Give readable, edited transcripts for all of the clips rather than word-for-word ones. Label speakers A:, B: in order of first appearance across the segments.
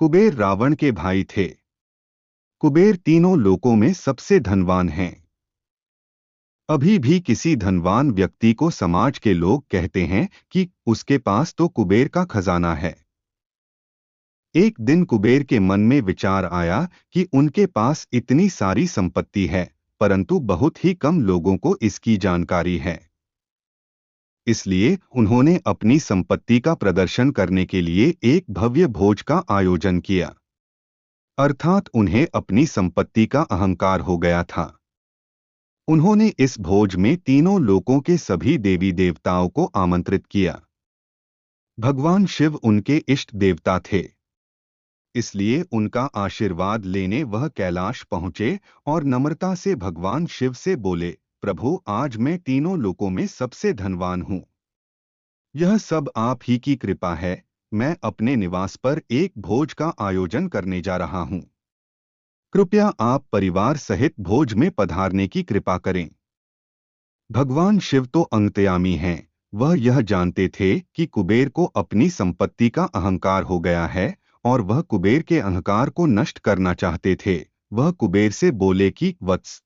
A: कुबेर रावण के भाई थे। कुबेर तीनों लोकों में सबसे धनवान हैं। अभी भी किसी धनवान व्यक्ति को समाज के लोग कहते हैं कि उसके पास तो कुबेर का खजाना है। एक दिन कुबेर के मन में विचार आया कि उनके पास इतनी सारी संपत्ति है, परंतु बहुत ही कम लोगों को इसकी जानकारी है। इसलिए उन्होंने अपनी संपत्ति का प्रदर्शन करने के लिए एक भव्य भोज का आयोजन किया। अर्थात उन्हें अपनी संपत्ति का अहंकार हो गया था। उन्होंने इस भोज में तीनों लोकों के सभी देवी देवताओं को आमंत्रित किया। भगवान शिव उनके इष्ट देवता थे, इसलिए उनका आशीर्वाद लेने वह कैलाश पहुंचे और नम्रता से भगवान शिव से बोले, प्रभु, आज मैं तीनों लोकों में सबसे धनवान हूँ। यह सब आप ही की कृपा है। मैं अपने निवास पर एक भोज का आयोजन करने जा रहा हूँ। कृपया आप परिवार सहित भोज में पधारने की कृपा करें। भगवान शिव तो अंतर्यामी हैं। वह यह जानते थे कि कुबेर को अपनी संपत्ति का अहंकार हो गया है और वह कुबेर के अहंकार को नष्ट करना चाहते थे। वह कुबेर से बोले कि वत्स,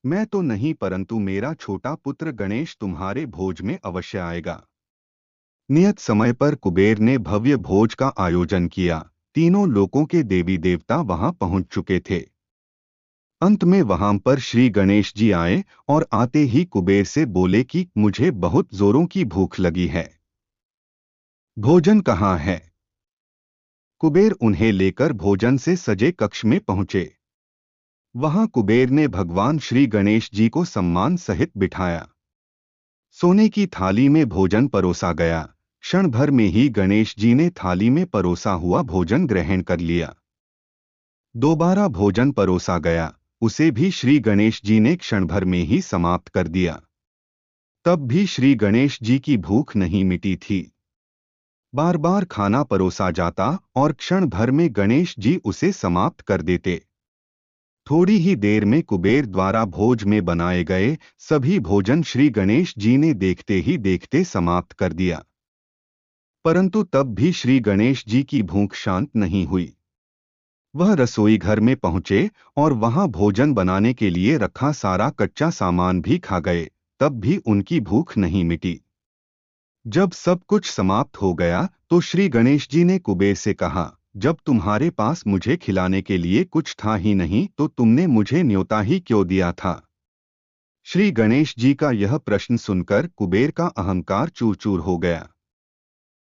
A: मैं तो नहीं, परंतु मेरा छोटा पुत्र गणेश तुम्हारे भोज में अवश्य आएगा। नियत समय पर कुबेर ने भव्य भोज का आयोजन किया। तीनों लोकों के देवी देवता वहां पहुंच चुके थे। अंत में वहां पर श्री गणेश जी आए और आते ही कुबेर से बोले कि मुझे बहुत जोरों की भूख लगी है। भोजन कहाँ है? कुबेर उन्हें लेकर भोजन से सजे कक्ष में पहुंचे। वहां कुबेर ने भगवान श्री गणेश जी को सम्मान सहित बिठाया। सोने की थाली में भोजन परोसा गया। क्षण भर में ही गणेश जी ने थाली में परोसा हुआ भोजन ग्रहण कर लिया। दोबारा भोजन परोसा गया, उसे भी श्री गणेश जी ने क्षण भर में ही समाप्त कर दिया। तब भी श्री गणेश जी की भूख नहीं मिटी थी। बार बार खाना परोसा जाता और क्षण भर में गणेश जी उसे समाप्त कर देते। थोड़ी ही देर में कुबेर द्वारा भोज में बनाए गए सभी भोजन श्री गणेश जी ने देखते ही देखते समाप्त कर दिया। परंतु तब भी श्री गणेश जी की भूख शांत नहीं हुई। वह रसोई घर में पहुंचे और वहां भोजन बनाने के लिए रखा सारा कच्चा सामान भी खा गए, तब भी उनकी भूख नहीं मिटी। जब सब कुछ समाप्त हो गया तो श्री गणेश जी ने कुबेर से कहा, जब तुम्हारे पास मुझे खिलाने के लिए कुछ था ही नहीं तो तुमने मुझे न्योता ही क्यों दिया था? श्री गणेश जी का यह प्रश्न सुनकर कुबेर का अहंकार चूर चूर हो गया।